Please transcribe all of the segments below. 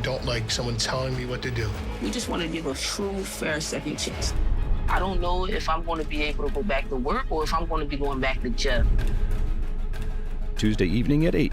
don't like someone telling me what to do. We just want to give a true, fair second chance. I don't know if I'm going to be able to go back to work or if I'm going to be going back to jail. Tuesday evening at 8.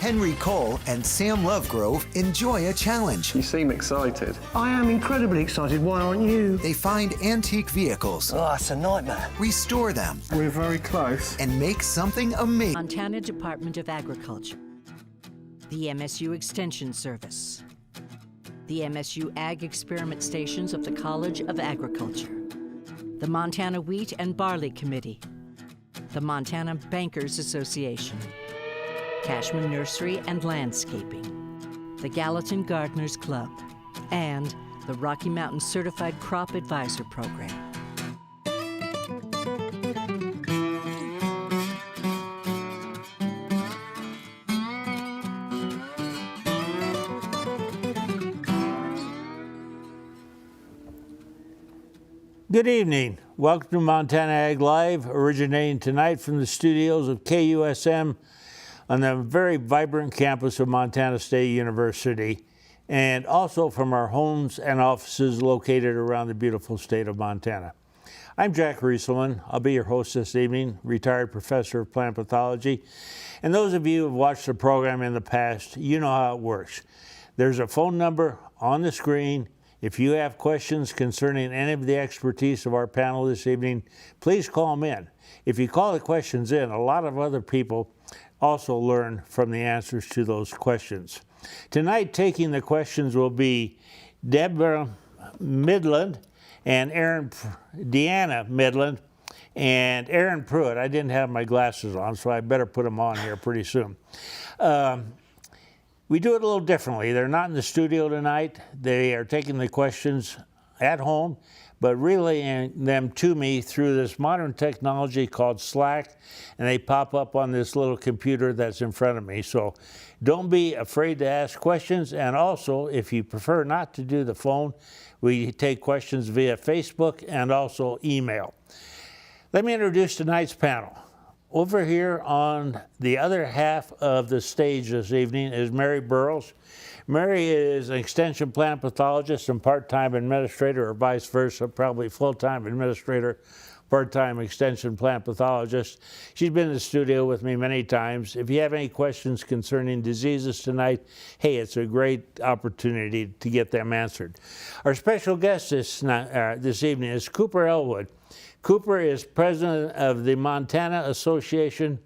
Henry Cole and Sam Lovegrove enjoy a challenge. You seem excited. I am incredibly excited. Why aren't you? They find antique vehicles. Oh, it's a nightmare. Restore them. We're very close. And make something amazing. Montana Department of Agriculture. The MSU Extension Service. The MSU Ag Experiment Stations of the College of Agriculture. The Montana Wheat and Barley Committee. The Montana Bankers Association. Cashman Nursery and Landscaping, the Gallatin Gardeners Club, and the Rocky Mountain Certified Crop Advisor Program. Good evening. Welcome to Montana Ag Live, originating tonight from the studios of KUSM on the very vibrant campus of Montana State University, and also from our homes and offices located around the beautiful state of Montana. I'm Jack Rieselman. I'll be your host this evening, retired professor of plant pathology. And those of you who have watched the program in the past, you know how it works. There's a phone number on the screen. If you have questions concerning any of the expertise of our panel this evening, please call them in. If you call the questions in, a lot of other people also learn from the answers to those questions. Tonight, taking the questions will be Deborah Midland and Deanna Midland and Aaron Pruitt. I didn't have my glasses on, so I better put them on here pretty soon. We do it a little differently. They're not in the studio tonight. They are taking the questions at home, but relaying them to me through this modern technology called Slack, and they pop up on this little computer that's in front of me. So don't be afraid to ask questions, and also, if you prefer not to do the phone, we take questions via Facebook and also email. Let me introduce tonight's panel. Over here on the other half of the stage this evening is Mary Burrows. Mary is an extension plant pathologist and part-time administrator, or vice versa, probably full-time administrator, part-time extension plant pathologist. She's been in the studio with me many times. If you have any questions concerning diseases tonight, hey, it's a great opportunity to get them answered. Our special guest this evening is Cooper Elwood. Cooper is president of the Montana Association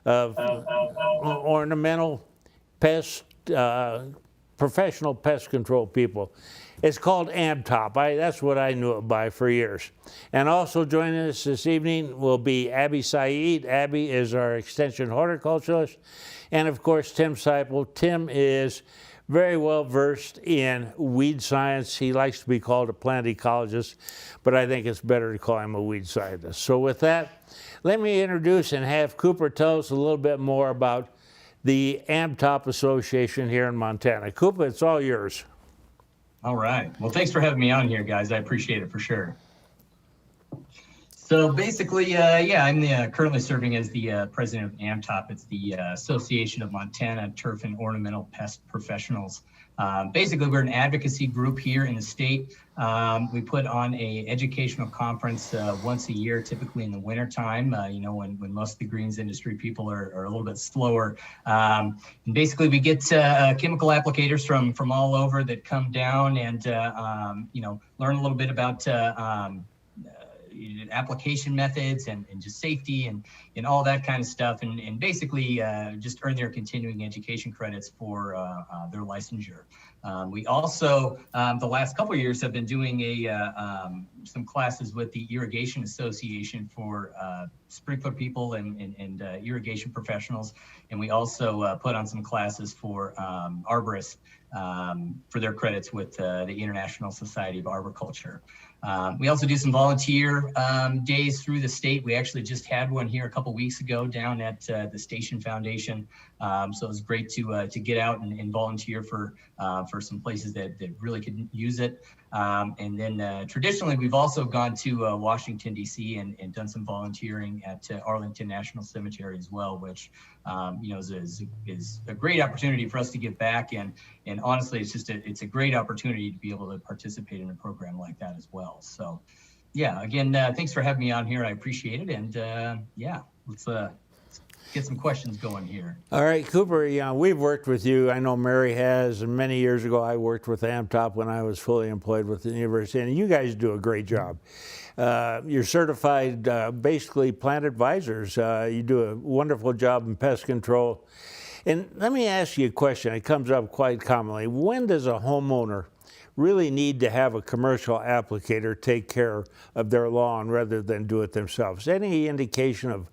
of Ornamental Pest, Professional Pest Control People. It's called AMTOP. That's what I knew it by for years. And also joining us this evening will be Abby Saeed. Abby is our extension horticulturalist. And of course, Tim Seipel. Tim is very well versed in weed science. He likes to be called a plant ecologist, but I think it's better to call him a weed scientist. So with that, let me introduce and have Cooper tell us a little bit more about the AMTOP Association here in Montana. Cooper, it's all yours. All right. Well, thanks for having me on here, guys. I appreciate it for sure. So basically, I'm currently serving as the president of AMTOP. It's the Association of Montana Turf and Ornamental Pest Professionals. Basically, we're an advocacy group here in the state. We put on a educational conference once a year, typically in the wintertime, when most of the greens industry people are a little bit slower. And basically, we get chemical applicators from all over that come down and, learn a little bit about application methods and just safety and all that kind of stuff, and basically just earn their continuing education credits for their licensure. We also, the last couple of years, have been doing some classes with the Irrigation Association for sprinkler people and irrigation professionals, and we also put on some classes for arborists for their credits with the International Society of Arboriculture. We also do some volunteer days through the state. We actually just had one here a couple weeks ago down at the Station Foundation. So it was great to get out and volunteer for some places that really could use it. And then traditionally, we've also gone to Washington, D.C. and done some volunteering at Arlington National Cemetery as well, which is a great opportunity for us to give back. And honestly, it's a great opportunity to be able to participate in a program like that as well. So, yeah, again, thanks for having me on here. I appreciate it. And yeah, let's get some questions going here. All right, Cooper, we've worked with you. I know Mary has, and many years ago I worked with AmTop when I was fully employed with the university, and you guys do a great job. You're certified, basically, plant advisors. You do a wonderful job in pest control. And let me ask you a question. It comes up quite commonly. When does a homeowner really need to have a commercial applicator take care of their lawn rather than do it themselves? Any indication of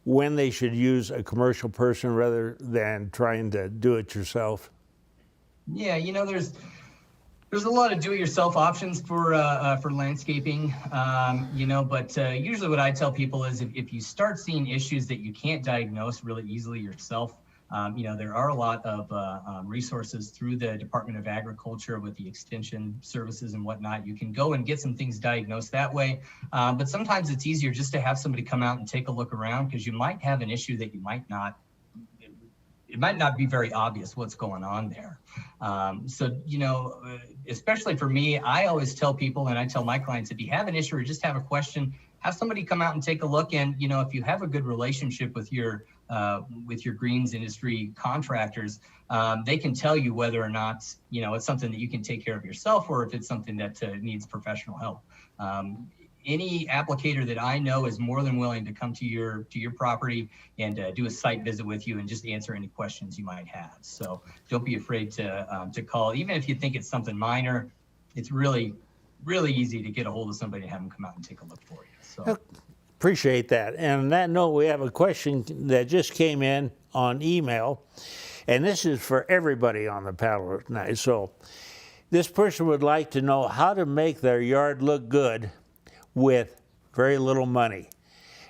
when they should use a commercial person rather than trying to do it yourself? Yeah, there's a lot of do-it-yourself options for landscaping, but usually what I tell people is if you start seeing issues that you can't diagnose really easily yourself, there are a lot of resources through the Department of Agriculture with the extension services and whatnot. You can go and get some things diagnosed that way. But sometimes it's easier just to have somebody come out and take a look around, because you might have an issue that it might not be very obvious what's going on there. Especially for me, I always tell people, and I tell my clients, if you have an issue or just have a question, have somebody come out and take a look. And, if you have a good relationship with your greens industry contractors, they can tell you whether or not, it's something that you can take care of yourself, or if it's something that needs professional help. Any applicator that I know is more than willing to come to your property and do a site visit with you and just answer any questions you might have. So don't be afraid to call. Even if you think it's something minor, it's really, really easy to get a hold of somebody and have them come out and take a look for you. So appreciate that. And on that note, we have a question that just came in on email, and this is for everybody on the panel tonight. So this person would like to know how to make their yard look good with very little money.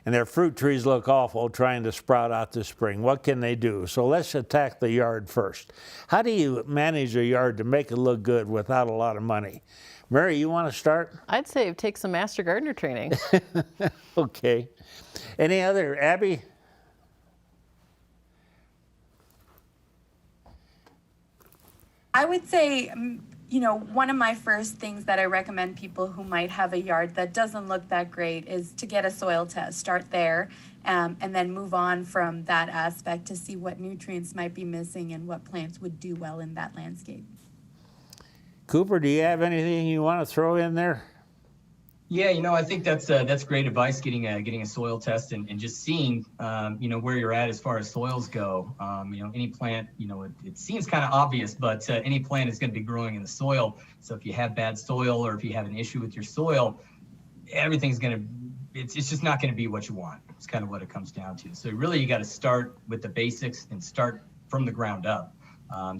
And their fruit trees look awful trying to sprout out this spring. What can they do? So let's attack the yard first. How do you manage a yard to make it look good without a lot of money? Mary, you want to start? I'd say take some master gardener training. Okay. Any other, Abby? I would say, one of my first things that I recommend people who might have a yard that doesn't look that great is to get a soil test. Start there, and then move on from that aspect to see what nutrients might be missing and what plants would do well in that landscape. Cooper, do you have anything you want to throw in there? Yeah, I think that's great advice, getting a soil test and just seeing, where you're at as far as soils go. Any plant, it seems kind of obvious, but any plant is going to be growing in the soil. So if you have bad soil, or if you have an issue with your soil, everything's it's just not going to be what you want. It's kind of what it comes down to. So really, you got to start with the basics and start from the ground up.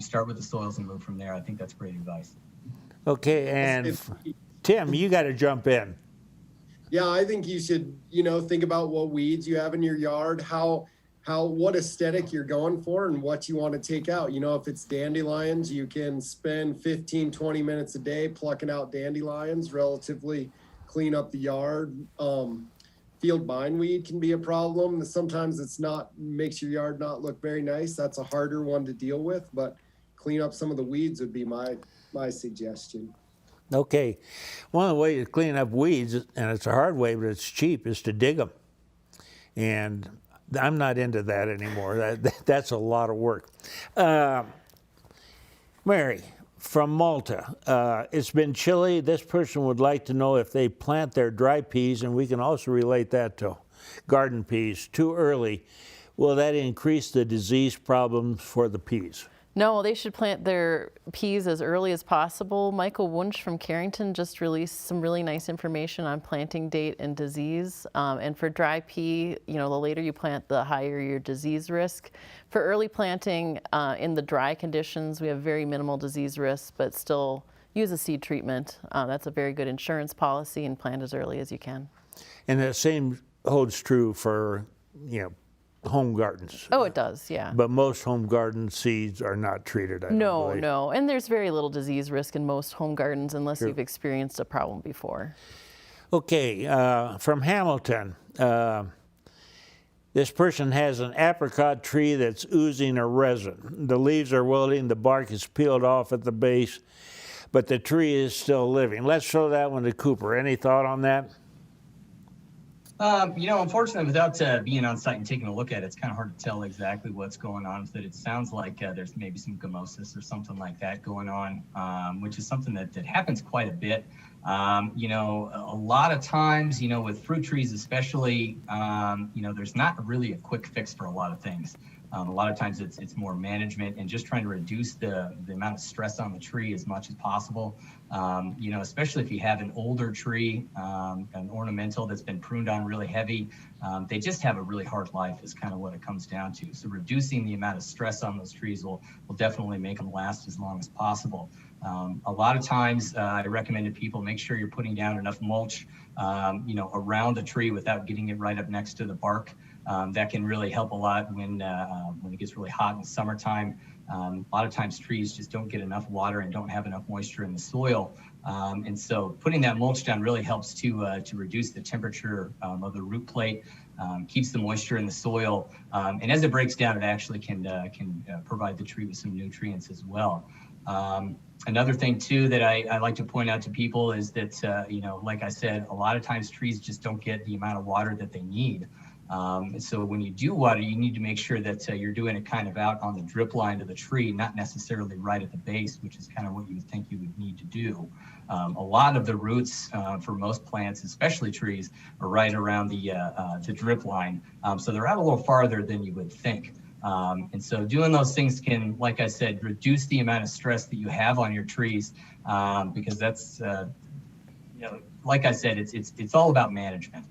Start with the soils and move from there. I think that's great advice. Okay, and Tim, you got to jump in. Yeah, I think you should, think about what weeds you have in your yard, what aesthetic you're going for, and what you want to take out. If it's dandelions, you can spend 15, 20 minutes a day plucking out dandelions, relatively clean up the yard. Field bindweed can be a problem. Sometimes makes your yard not look very nice. That's a harder one to deal with, but clean up some of the weeds would be my suggestion. Okay. One of the ways to clean up weeds, and it's a hard way, but it's cheap, is to dig them. And I'm not into that anymore. That's a lot of work. Mary, from Malta, it's been chilly. This person would like to know if they plant their dry peas, and we can also relate that to garden peas, too early. Will that increase the disease problems for the peas? No, they should plant their peas as early as possible. Michael Wunsch from Carrington just released some really nice information on planting date and disease. And for dry pea, the later you plant, the higher your disease risk. For early planting in the dry conditions, we have very minimal disease risk, but still use a seed treatment. That's a very good insurance policy, and plant as early as you can. And the same holds true for, home gardens. Oh, it does, yeah. But most home garden seeds are not treated. I don't believe. No. And there's very little disease risk in most home gardens unless you've experienced a problem before. Okay, from Hamilton. This person has an apricot tree that's oozing a resin. The leaves are wilting, the bark is peeled off at the base, but the tree is still living. Let's show that one to Cooper. Any thought on that? Unfortunately, without being on site and taking a look at it, it's kind of hard to tell exactly what's going on with it. It sounds like there's maybe some gummosis or something like that going on, which is something that happens quite a bit. A lot of times, with fruit trees especially, there's not really a quick fix for a lot of things. A lot of times it's more management and just trying to reduce the amount of stress on the tree as much as possible. Especially if you have an older tree, an ornamental that's been pruned on really heavy, they just have a really hard life is kind of what it comes down to. So reducing the amount of stress on those trees will definitely make them last as long as possible. A lot of times I recommend to people make sure you're putting down enough mulch, around the tree without getting it right up next to the bark. That can really help a lot when it gets really hot in the summertime. A lot of times trees just don't get enough water and don't have enough moisture in the soil. And so putting that mulch down really helps to reduce the temperature of the root plate, keeps the moisture in the soil. And as it breaks down, it actually can provide the tree with some nutrients as well. Another thing too that I like to point out to people is that, like I said, a lot of times trees just don't get the amount of water that they need. And so when you do water, you need to make sure that you're doing it kind of out on the drip line to the tree, not necessarily right at the base, which is kind of what you would think you would need to do. A lot of the roots for most plants, especially trees, are right around the drip line. So they're out a little farther than you would think. And so doing those things can, like I said, reduce the amount of stress that you have on your trees, because that's, like I said, it's all about management.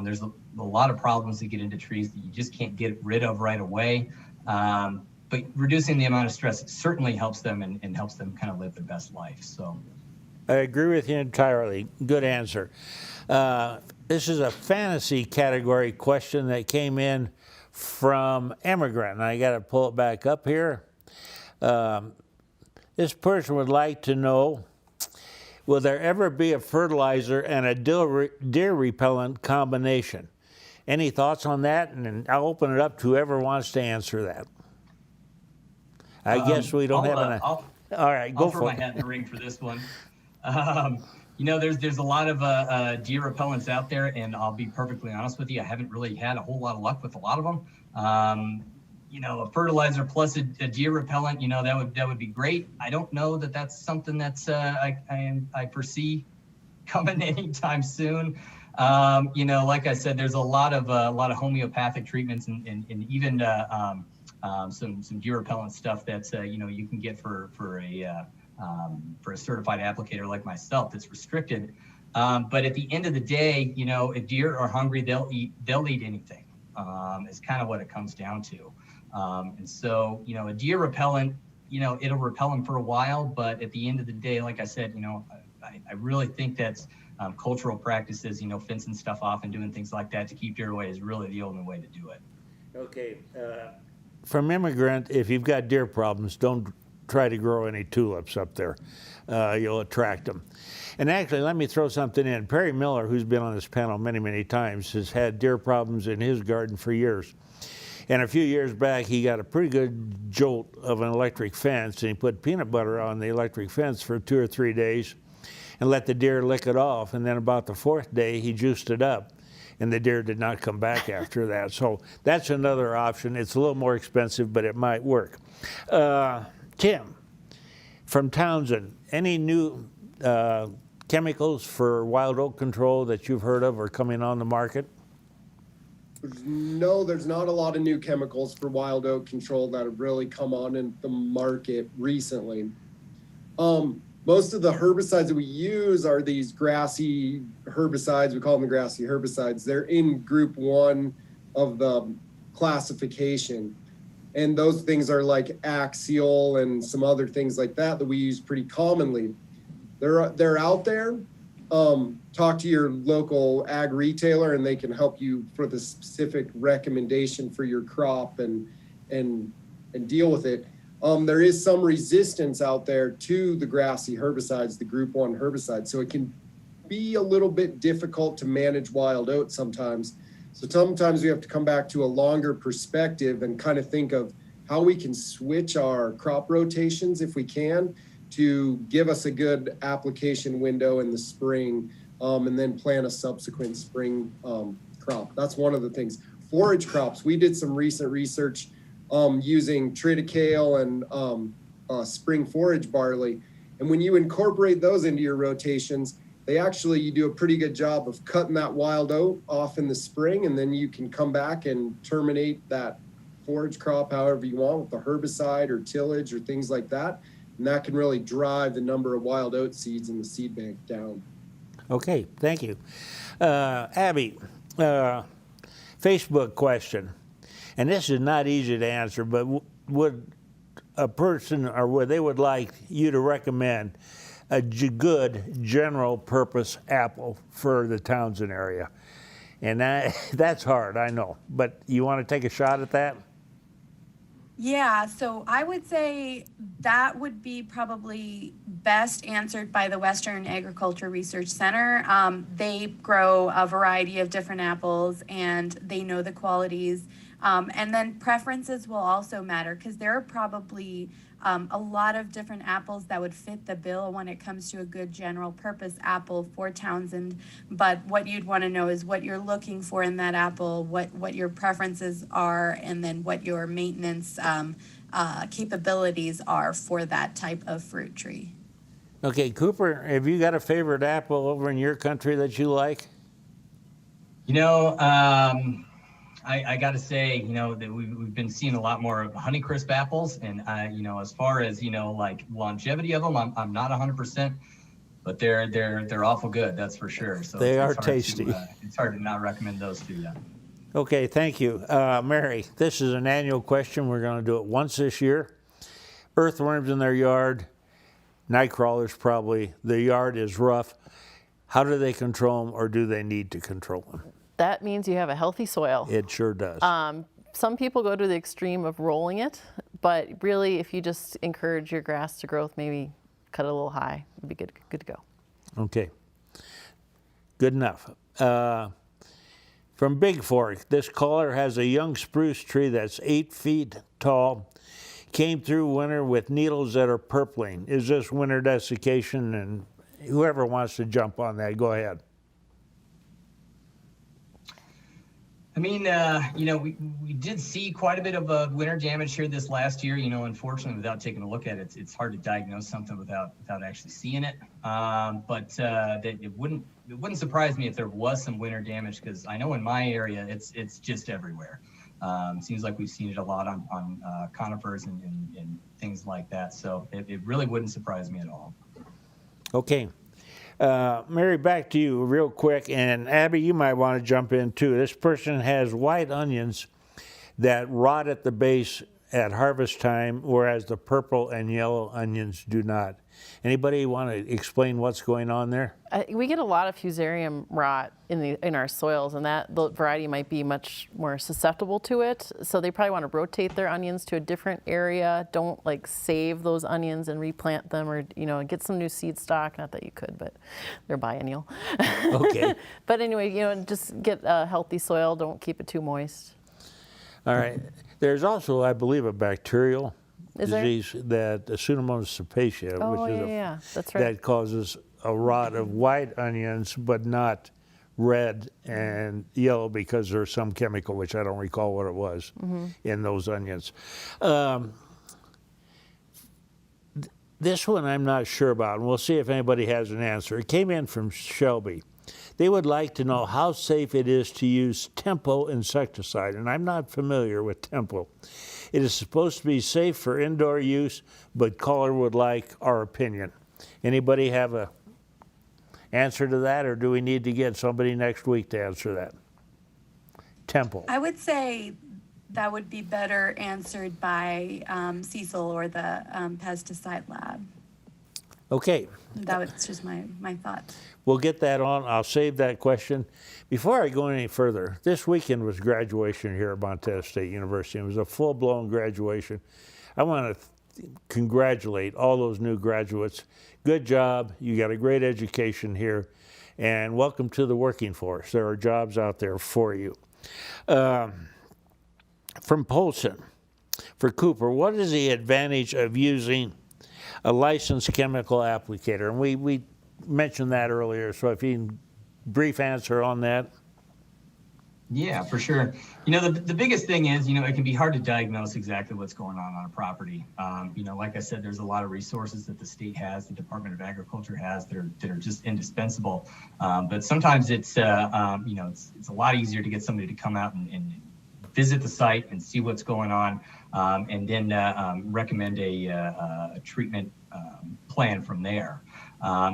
There's a lot of problems that get into trees that you just can't get rid of right away. But reducing the amount of stress certainly helps them and helps them kind of live their best life. So I agree with you entirely. Good answer. This is a fantasy category question that came in from Immigrant. And I got to pull it back up here. This person would like to know, will there ever be a fertilizer and a deer repellent combination? Any thoughts on that? And I'll open it up to whoever wants to answer that. I guess we don't have an... All right, go for it. I'll throw my hat in the ring for this one. There's a lot of deer repellents out there, and I'll be perfectly honest with you, I haven't really had a whole lot of luck with a lot of them. A fertilizer plus a deer repellent, that would be great. I don't know that that's something that's I foresee coming anytime soon. Like I said, there's a lot of homeopathic treatments and even some deer repellent stuff that's you can get for a certified applicator like myself that's restricted. But at the end of the day, if deer are hungry, they'll eat anything. Is kind of what it comes down to. And so, a deer repellent, it'll repel them for a while, but at the end of the day, like I said, I really think that's cultural practices, fencing stuff off and doing things like that to keep deer away is really the only way to do it. Okay. From Immigrant, if you've got deer problems, don't try to grow any tulips up there. You'll attract them. And actually, let me throw something in. Perry Miller, who's been on this panel many, many times, has had deer problems in his garden for years. And a few years back, he got a pretty good jolt of an electric fence, and he put peanut butter on the electric fence for 2 or 3 days and let the deer lick it off. And then about the 4th day, he juiced it up, and the deer did not come back after that. So that's another option. It's a little more expensive, but it might work. Tim, from Townsend, any new chemicals for wild oak control that you've heard of or coming on the market? No, there's not a lot of new chemicals for wild oak control that have really come on in the market recently. Most of the herbicides that we use are these grassy herbicides. We call them the grassy herbicides. They're in group 1 of the classification. And those things are like Axial and some other things like that we use pretty commonly. They're out there. talk to your local ag retailer and they can help you for the specific recommendation for your crop and deal with it. There is some resistance out there to the grassy herbicides, the group 1 herbicides. So it can be a little bit difficult to manage wild oat sometimes. So sometimes we have to come back to a longer perspective and kind of think of how we can switch our crop rotations if we can to give us a good application window in the spring, and then plant a subsequent spring crop. That's one of the things. Forage crops, we did some recent research using triticale and spring forage barley. And when you incorporate those into your rotations, you do a pretty good job of cutting that wild oat off in the spring, and then you can come back and terminate that forage crop however you want with the herbicide or tillage or things like that. And that can really drive the number of wild oat seeds in the seed bank down. Okay, thank you. Abby, Facebook question. And this is not easy to answer, but would a person, or would they would like you to recommend a good general purpose apple for the Townsend area? And that's hard, I know, but you want to take a shot at that? Yeah, so I would say that would be probably best answered by the Western Agriculture Research Center. They grow a variety of different apples and they know the qualities. And then preferences will also matter because there are probably a lot of different apples that would fit the bill when it comes to a good general purpose apple for Townsend. But what you'd want to know is what you're looking for in that apple, what your preferences are, and then what your maintenance capabilities are for that type of fruit tree. Okay, Cooper, have you got a favorite apple over in your country that you like? You know, I got to say, you know, that we've been seeing a lot more of Honeycrisp apples, and you know, as far as, you know, like longevity of them, I'm not 100%, but they're awful good, that's for sure. So they are tasty. It's hard to not recommend those to you. Okay, thank you. Mary, this is an annual question. We're going to do it once this year. Earthworms in their yard, night crawlers probably. The yard is rough. How do they control them, or do they need to control them? That means you have a healthy soil. It sure does. Some people go to the extreme of rolling it, but really if you just encourage your grass to growth, maybe cut it a little high, it'd be good to go. Okay, good enough. From Big Fork, this caller has a young spruce tree that's 8 feet tall, came through winter with needles that are purpling. Is this winter desiccation? And whoever wants to jump on that, go ahead. I mean, you know, we did see quite a bit of winter damage here this last year. You know, unfortunately, without taking a look at it, it's hard to diagnose something without actually seeing it. But it wouldn't surprise me if there was some winter damage, because I know in my area it's just everywhere. It seems like we've seen it a lot on conifers and things like that. So it really wouldn't surprise me at all. Okay. Mary, back to you real quick, and Abby, you might want to jump in too. This person has white onions that rot at the base at harvest time, whereas the purple and yellow onions do not. Anybody want to explain what's going on there? We get a lot of fusarium rot in our soils, and that the variety might be much more susceptible to it. So they probably want to rotate their onions to a different area. Don't like save those onions and replant them, or get some new seed stock. Not that you could, but they're biennial. Okay. But anyway, just get a healthy soil. Don't keep it too moist. All right. There's also, I believe, a bacterial disease that Pseudomonas cepacia, which is that's right. that causes a rot of white onions, but not red and yellow, because there's some chemical, which I don't recall what it was, in those onions. This one I'm not sure about, and we'll see if anybody has an answer. It came in from Shelby. They would like to know how safe it is to use Tempo insecticide, and I'm not familiar with Tempo. It is supposed to be safe for indoor use, but caller would like our opinion. Anybody have a answer to that, or do we need to get somebody next week to answer that? Tempo. I would say that would be better answered by Cecil or the pesticide lab. Okay. That was just my thoughts. We'll get that on. I'll save that question. Before I go any further, this weekend was graduation here at Montana State University. It was a full-blown graduation. I want to congratulate all those new graduates. Good job. You got a great education here. And welcome to the working force. There are jobs out there for you. From Polson, for Cooper, what is the advantage of using a licensed chemical applicator? And we mentioned that earlier, so if you can brief answer on that. Yeah, for sure. You know, the biggest thing is, you know, it can be hard to diagnose exactly what's going on a property. You know, like I said, there's a lot of resources that the state has, the Department of Agriculture has that are just indispensable. But sometimes it's, you know, it's a lot easier to get somebody to come out and visit the site and see what's going on, and then recommend a treatment plan from there.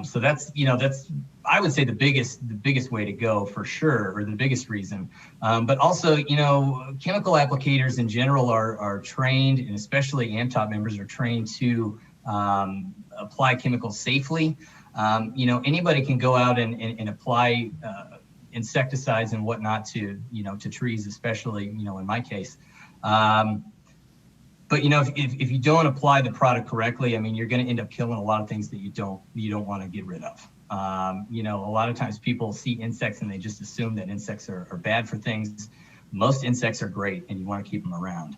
So that's, you know, that's, I would say the biggest way to go for sure, or the biggest reason. But also, you know, chemical applicators in general are trained, and especially AMTOP members are trained to apply chemicals safely. You know, anybody can go out and apply insecticides and whatnot to, you know, to trees, especially, you know, in my case. But you know, if you don't apply the product correctly, I mean, you're going to end up killing a lot of things that you don't want to get rid of. You know, a lot of times people see insects and they just assume that insects are bad for things. Most insects are great, and you want to keep them around.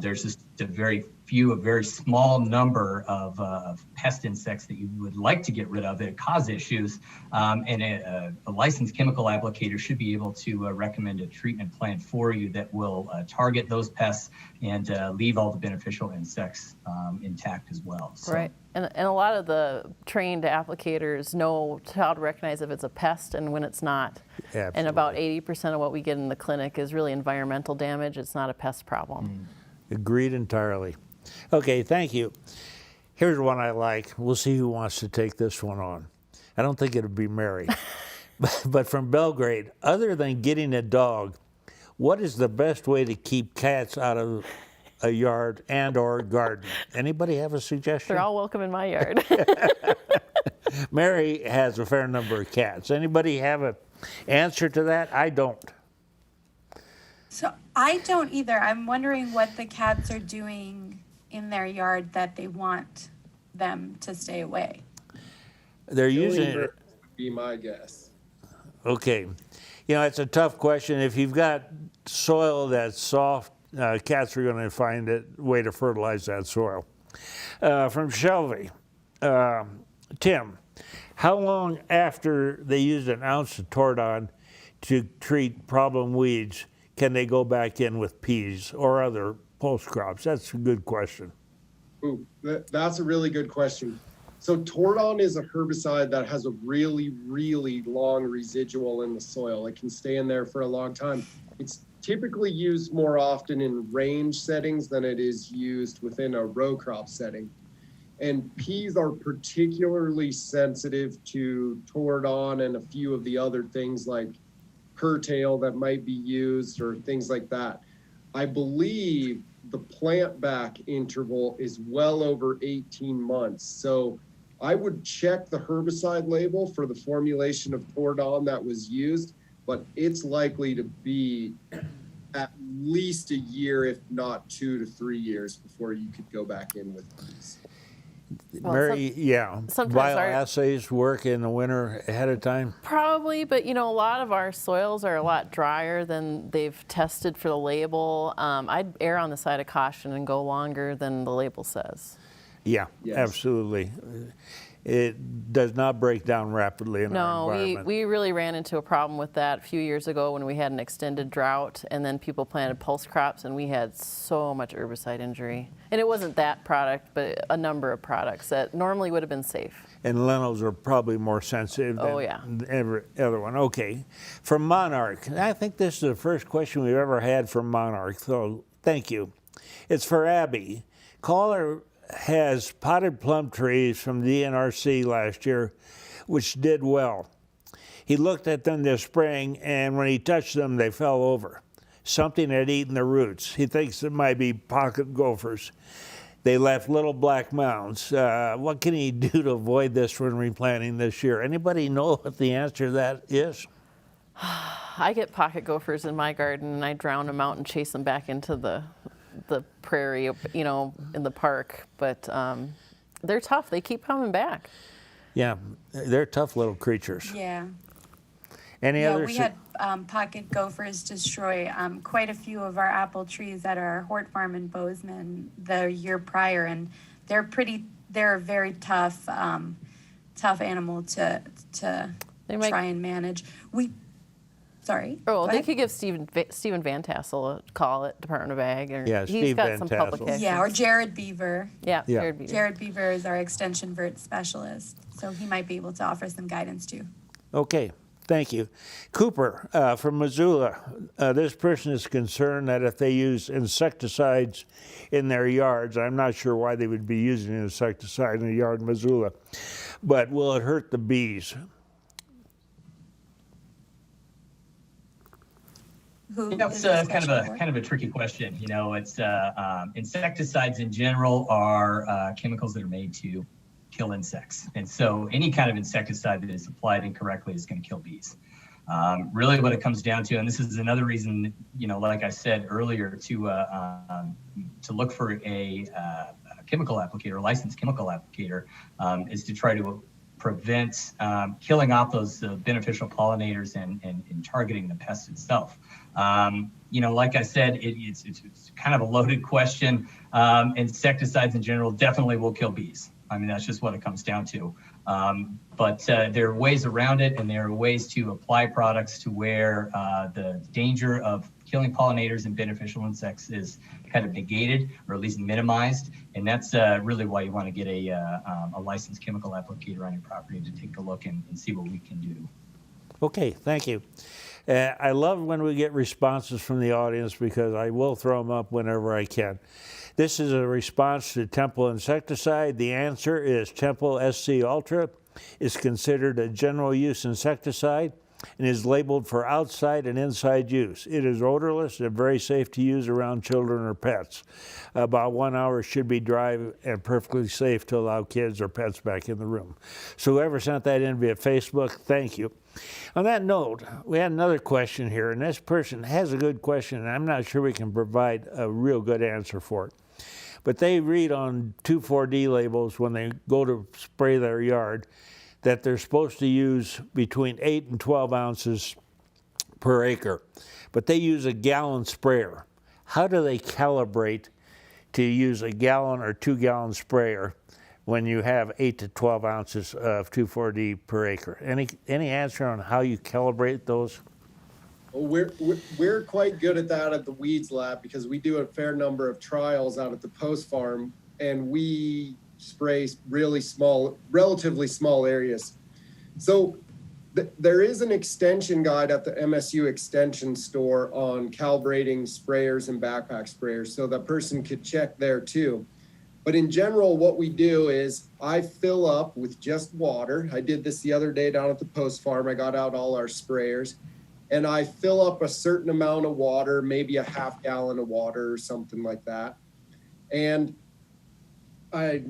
There's just a very small number of pest insects that you would like to get rid of that cause issues. And a licensed chemical applicator should be able to recommend a treatment plan for you that will target those pests and leave all the beneficial insects intact as well. So. Right. And a lot of the trained applicators know how to recognize if it's a pest and when it's not. Absolutely. And about 80% of what we get in the clinic is really environmental damage. It's not a pest problem. Agreed entirely. Okay, thank you. Here's one I like. We'll see who wants to take this one on. I don't think it'll be Mary. But from Belgrade, other than getting a dog, what is the best way to keep cats out of a yard and or garden? Anybody have a suggestion? They're all welcome in my yard. Mary has a fair number of cats. Anybody have an answer to that? I don't. So I don't either. I'm wondering what the cats are doing in their yard that they want them to stay away. They're using it. Would be my guess. Okay. You know, it's a tough question. If you've got soil that's soft, cats are going to find a way to fertilize that soil. From Shelby, Tim, how long after they use an ounce of Tordon to treat problem weeds can they go back in with peas or other pulse crops? That's a good question. Ooh, that's a really good question. So Tordon is a herbicide that has a really, really long residual in the soil. It can stay in there for a long time. It's typically used more often in range settings than it is used within a row crop setting. And peas are particularly sensitive to Tordon and a few of the other things like curtail that might be used or things like that. I believe the plant back interval is well over 18 months. So I would check the herbicide label for the formulation of Tordon that was used, but it's likely to be at least a year, if not 2 to 3 years before you could go back in with peas. Well, Mary, bioassays work in the winter ahead of time? Probably, but you know, a lot of our soils are a lot drier than they've tested for the label. I'd err on the side of caution and go longer than the label says. Yeah, yes. Absolutely. It does not break down rapidly in our environment. We really ran into a problem with that a few years ago when we had an extended drought, and then people planted pulse crops, and we had so much herbicide injury. And it wasn't that product, but a number of products that normally would have been safe. And lentils are probably more sensitive than every other one. Okay. From Monarch, I think this is the first question we've ever had from Monarch, so thank you. It's for Abby. Caller has potted plum trees from DNRC last year, which did well. He looked at them this spring, and when he touched them, they fell over. Something had eaten the roots. He thinks it might be pocket gophers. they left little black mounds. What can he do to avoid this when replanting this year? Anybody know what the answer to that is? I get pocket gophers in my garden, and I drown them out and chase them back into the prairie, you know, in the park. But they're tough. They keep coming back. Yeah, they're tough little creatures. Yeah. Any other? We had pocket gophers destroy quite a few of our apple trees at our Hort Farm in Bozeman the year prior, and they're a very tough animal to try and manage. Sorry. Oh, they could give Stephen Van Tassel a call at Department of Ag. Or Yeah, he's Steve got Van some Tassel. publications. Yeah, or Jared Beaver. Yeah, Yeah. Jared Beaver. Jared Beaver is our extension vert specialist, so he might be able to offer some guidance too. Okay, thank you. Cooper from Missoula. This person is concerned that if they use insecticides in their yards, I'm not sure why they would be using an insecticide in a yard in Missoula, but will it hurt the bees? That's kind of a tricky question. You know, it's insecticides in general are chemicals that are made to kill insects, and so any kind of insecticide that is applied incorrectly is going to kill bees. Really, what it comes down to, and this is another reason, you know, like I said earlier, to look for a chemical applicator, a licensed chemical applicator, is to try to prevent killing off those beneficial pollinators and targeting the pest itself. You know, like I said, it's kind of a loaded question. Insecticides in general definitely will kill bees. I mean, that's just what it comes down to. But there are ways around it, and there are ways to apply products to where the danger of killing pollinators and beneficial insects is kind of negated, or at least minimized. And that's really why you want to get a licensed chemical applicator on your property to take a look and see what we can do. Okay, thank you. I love when we get responses from the audience because I will throw them up whenever I can. This is a response to Temple insecticide. The answer is Temple SC Ultra is considered a general use insecticide and is labeled for outside and inside use. It is odorless and very safe to use around children or pets. About 1 hour should be dry and perfectly safe to allow kids or pets back in the room. So whoever sent that in via Facebook, thank you. On that note, we had another question here, and this person has a good question, and I'm not sure we can provide a real good answer for it. But they read on 2,4-D labels when they go to spray their yard that they're supposed to use between 8 and 12 ounces per acre. But they use a gallon sprayer. How do they calibrate to use a gallon or 2-gallon sprayer when you have 8 to 12 ounces of 2,4-D per acre? Any answer on how you calibrate those? Well, we're quite good at that at the Weeds Lab because we do a fair number of trials out at the Post Farm, and we spray relatively small areas. So there is an extension guide at the MSU Extension store on calibrating sprayers and backpack sprayers, so that person could check there too. But in general, what we do is I fill up with just water. I did this the other day down at the Post Farm. I got out all our sprayers, and I fill up a certain amount of water, maybe a half gallon of water or something like that. And I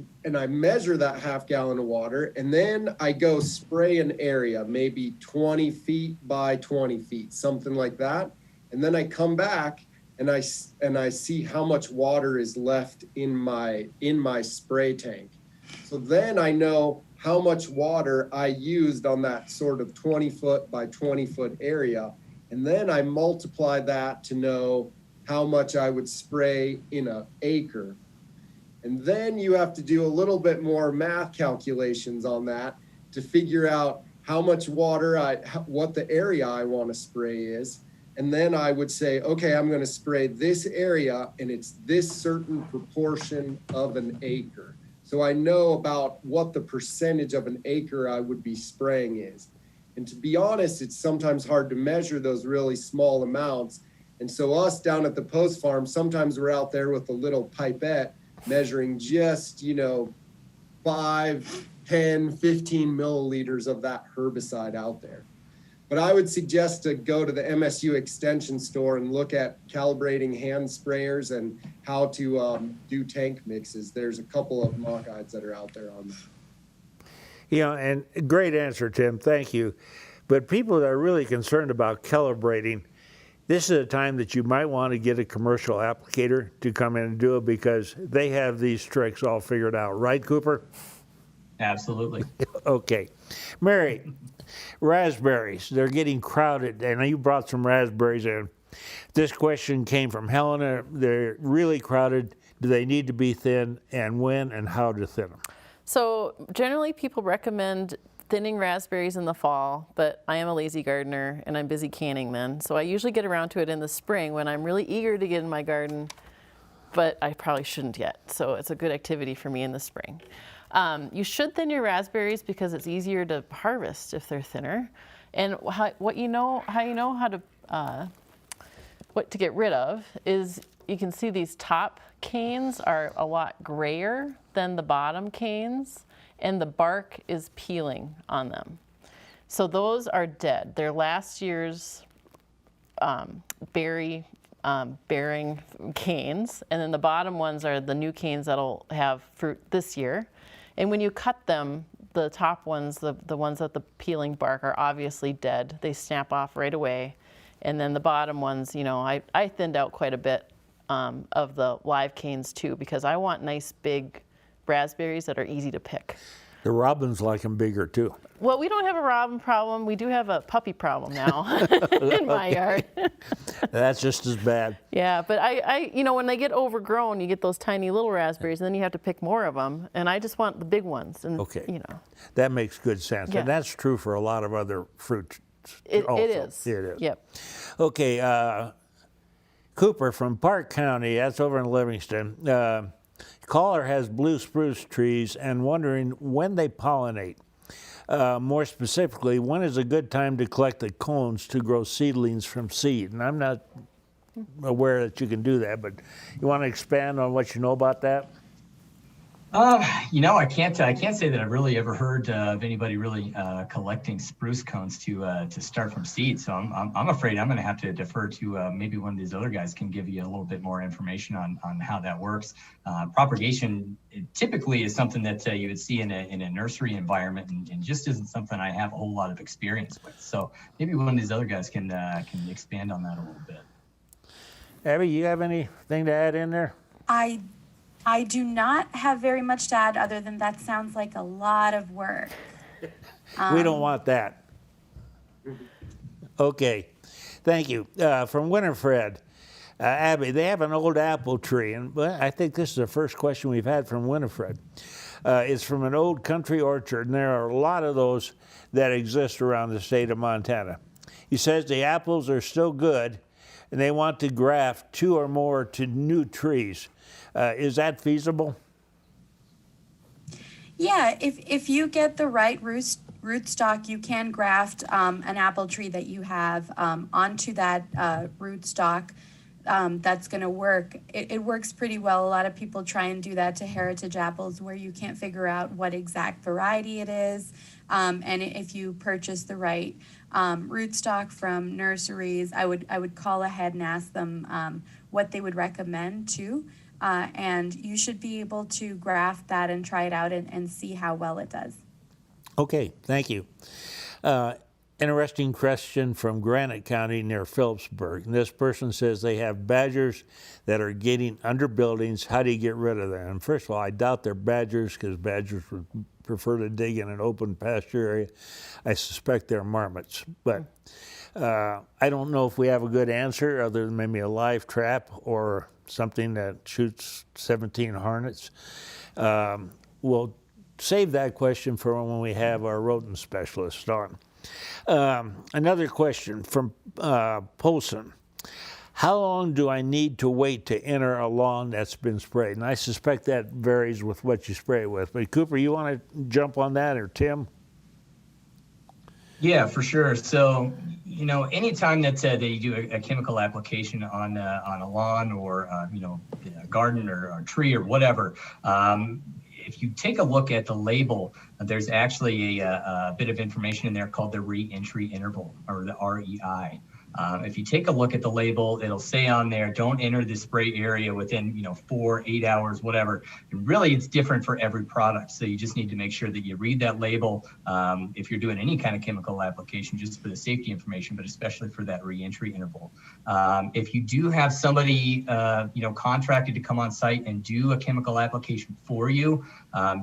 measure that half gallon of water, and then I go spray an area, maybe 20 feet by 20 feet, something like that. And then I come back and I see how much water is left in my spray tank. So then I know how much water I used on that sort of 20 foot by 20 foot area. And then I multiply that to know how much I would spray in an acre. And then you have to do a little bit more math calculations on that to figure out how much water what the area I want to spray is. And then I would say, okay, I'm going to spray this area, and it's this certain proportion of an acre. So I know about what the percentage of an acre I would be spraying is. And to be honest, it's sometimes hard to measure those really small amounts. And so us down at the Post Farm, sometimes we're out there with a little pipette measuring just, 5, 10, 15 milliliters of that herbicide out there. But I would suggest to go to the MSU Extension store and look at calibrating hand sprayers and how to do tank mixes. There's a couple of mock guides that are out there on that. And great answer, Tim. Thank you. But people that are really concerned about calibrating, this is a time that you might want to get a commercial applicator to come in and do it because they have these tricks all figured out. Right, Cooper? Absolutely. Okay. Mary, raspberries, they're getting crowded, and you brought some raspberries in. This question came from Helena. They're really crowded. Do they need to be thin, and when and how to thin them? So generally people recommend thinning raspberries in the fall, but I am a lazy gardener and I'm busy canning then. So I usually get around to it in the spring when I'm really eager to get in my garden, but I probably shouldn't yet. So it's a good activity for me in the spring. You should thin your raspberries because it's easier to harvest if they're thinner. And what to get rid of is you can see these top canes are a lot grayer than the bottom canes, and the bark is peeling on them. So those are dead. They're last year's berry bearing canes, and then the bottom ones are the new canes that'll have fruit this year. And when you cut them, the top ones, the ones with the peeling bark, are obviously dead. They snap off right away. And then the bottom ones, I thinned out quite a bit of the live canes too, because I want nice big raspberries that are easy to pick. The robins like them bigger too. Well, we don't have a robin problem. We do have a puppy problem now in my yard. That's just as bad. Yeah, but I when they get overgrown, you get those tiny little raspberries, and then you have to pick more of them. And I just want the big ones. And, okay. That makes good sense. Yeah. And that's true for a lot of other fruits. It is. It is. Yep. Okay. Cooper from Park County, that's over in Livingston. Caller has blue spruce trees and wondering when they pollinate. More specifically, when is a good time to collect the cones to grow seedlings from seed? And I'm not aware that you can do that, but you want to expand on what you know about that? I can't say that I've really ever heard of anybody really collecting spruce cones to start from seed. So I'm afraid I'm going to have to defer to maybe one of these other guys can give you a little bit more information on how that works. Propagation typically is something that you would see in a nursery environment, and just isn't something I have a whole lot of experience with. So maybe one of these other guys can expand on that a little bit. Abby, you have anything to add in there? I do not have very much to add other than that sounds like a lot of work. We don't want that. Okay, thank you. From Winifred, Abby, they have an old apple tree, and I think this is the first question we've had from Winifred. It's from an old country orchard, and there are a lot of those that exist around the state of Montana. He says the apples are still good, and they want to graft 2 or more to new trees. Is that feasible? Yeah, if you get the right rootstock, you can graft an apple tree that you have onto that rootstock. That's going to work. It works pretty well. A lot of people try and do that to heritage apples where you can't figure out what exact variety it is. And if you purchase the right rootstock from nurseries, I would call ahead and ask them what they would recommend too. And you should be able to graft that and try it out and see how well it does. Okay, thank you. Interesting question from Granite County near Phillipsburg. And this person says they have badgers that are getting under buildings. How do you get rid of them? First of all, I doubt they're badgers because badgers would prefer to dig in an open pasture area. I suspect they're marmots. But I don't know if we have a good answer other than maybe a live trap or something that shoots 17 hornets. We'll save that question for when we have our rodent specialist on. Another question from Polson. How long do I need to wait to enter a lawn that's been sprayed? And I suspect that varies with what you spray it with. But Cooper, you want to jump on that, or Tim? Yeah, for sure. So, anytime that you do a chemical application on a lawn or, a garden or a tree or whatever, if you take a look at the label, there's actually a bit of information in there called the re-entry interval, or the REI. If you take a look at the label, it'll say on there, don't enter the spray area within 4, 8 hours, whatever. And really, it's different for every product. So you just need to make sure that you read that label if you're doing any kind of chemical application, just for the safety information, but especially for that re-entry interval. If you do have somebody contracted to come on site and do a chemical application for you,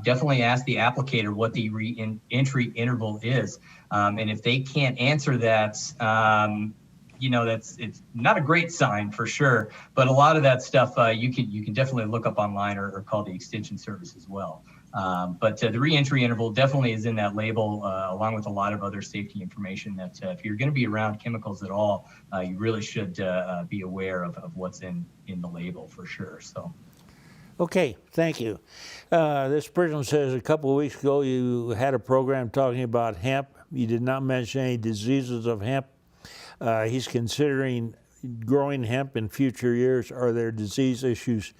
definitely ask the applicator what the re-entry interval is. And if they can't answer that, it's not a great sign for sure, but a lot of that stuff you can definitely look up online or call the extension service as well. But the re-entry interval definitely is in that label, along with a lot of other safety information that if you're going to be around chemicals at all, you really should be aware of what's in the label for sure. So. Okay, thank you. This person says a couple of weeks ago you had a program talking about hemp. You did not mention any diseases of hemp. He's considering growing hemp in future years. Are there disease issues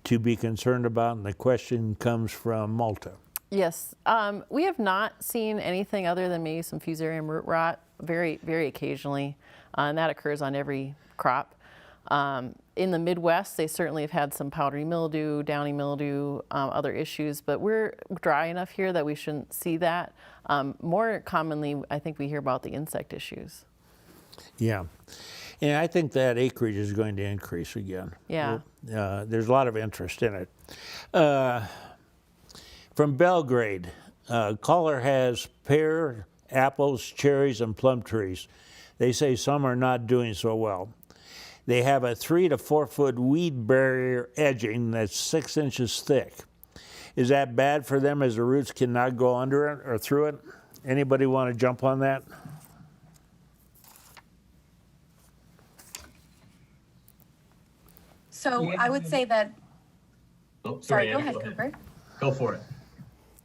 to be concerned about? And the question comes from Malta. Yes, we have not seen anything other than maybe some fusarium root rot, very, very occasionally, and that occurs on every crop. In the Midwest, they certainly have had some powdery mildew, downy mildew, other issues, but we're dry enough here that we shouldn't see that. More commonly, I think we hear about the insect issues. Yeah, and I think that acreage is going to increase again. Yeah. There's a lot of interest in it. From Belgrade, caller has pear, apples, cherries, and plum trees. They say some are not doing so well. They have a 3 to 4 foot weed barrier edging that's 6 inches thick. Is that bad for them as the roots cannot go under it or through it? Anybody want to jump on that? So I would say that, sorry, go ahead, Cooper. Go for it.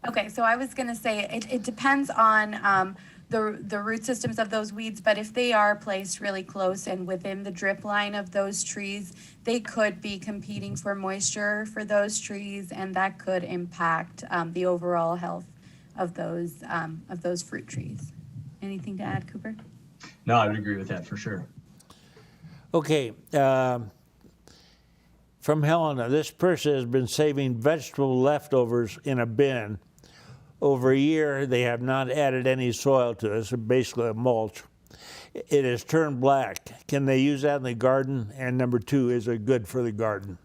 Okay, so I was gonna say, it depends on the root systems of those weeds, but if they are placed really close and within the drip line of those trees, they could be competing for moisture for those trees, and that could impact the overall health of those fruit trees. Anything to add, Cooper? No, I would agree with that for sure. Okay, from Helena, this person has been saving vegetable leftovers in a bin. Over a year, they have not added any soil to this, basically a mulch. It has turned black. Can they use that in the garden? And number 2, is it good for the garden?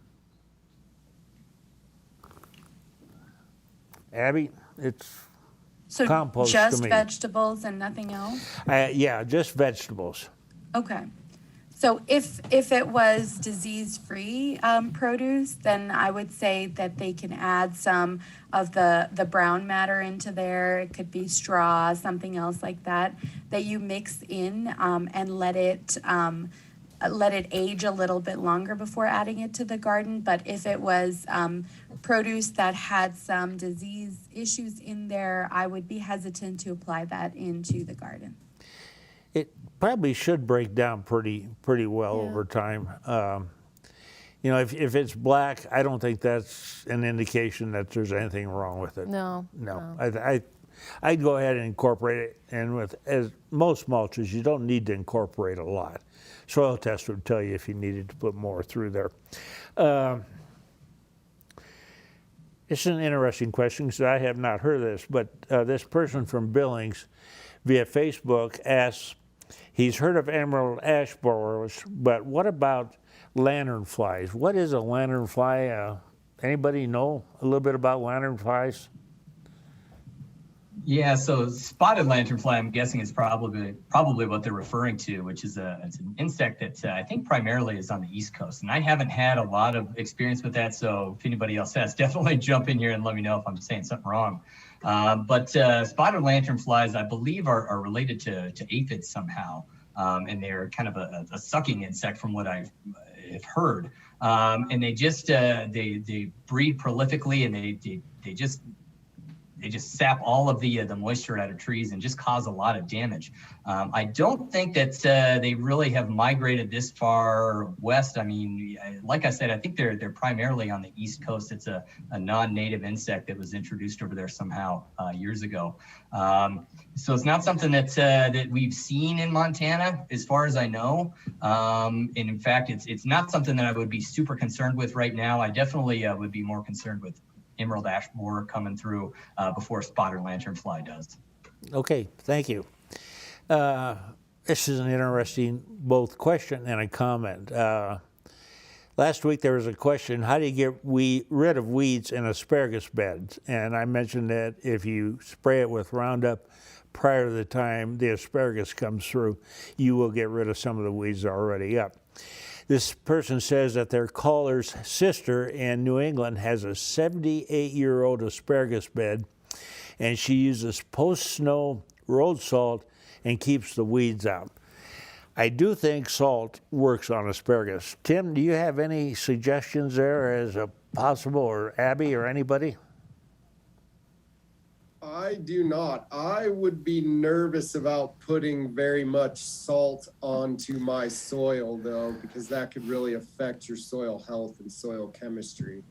Abby, it's So compost just to me. vegetables and nothing else? Yeah, just vegetables. Okay. So if it was disease-free produce, then I would say that they can add some of the brown matter into there. It could be straw, something else like that you mix in and let it age a little bit longer before adding it to the garden. But if it was produce that had some disease issues in there, I would be hesitant to apply that into the garden. It probably should break down pretty well over time. If it's black, I don't think that's an indication that there's anything wrong with it. No. I'd go ahead and incorporate it. And with as most mulches, you don't need to incorporate a lot. Soil test would tell you if you needed to put more through there. It's an interesting question because I have not heard of this, but this person from Billings via Facebook asks, he's heard of emerald ash borers, but what about lanternflies? What is a lanternfly? Anybody know a little bit about lanternflies? Yeah, so spotted lanternfly, I'm guessing is probably what they're referring to, which is it's an insect that I think primarily is on the East Coast. And I haven't had a lot of experience with that, so if anybody else has, definitely jump in here and let me know if I'm saying something wrong. But spotted lanternflies, I believe, are related to aphids somehow, and they're kind of a sucking insect from what I've heard. And they just they breed prolifically, and they they just sap all of the moisture out of trees and just cause a lot of damage. I don't think that they really have migrated this far west. I mean, like I said, I think they're primarily on the East Coast. It's a non-native insect that was introduced over there somehow years ago. So it's not something that we've seen in Montana, as far as I know. And in fact, it's not something that I would be super concerned with right now. I definitely would be more concerned with emerald ash borer coming through before spotted lanternfly does. Okay, thank you. This is an interesting both question and a comment. Last week there was a question, how do you get rid of weeds in asparagus beds? And I mentioned that if you spray it with Roundup prior to the time the asparagus comes through, you will get rid of some of the weeds that are already up. This person says that their caller's sister in New England has a 78-year-old asparagus bed, and she uses post-snow road salt and keeps the weeds out. I do think salt works on asparagus. Tim, do you have any suggestions there as a possible, or Abby or anybody? I do not. I would be nervous about putting very much salt onto my soil, though, because that could really affect your soil health and soil chemistry.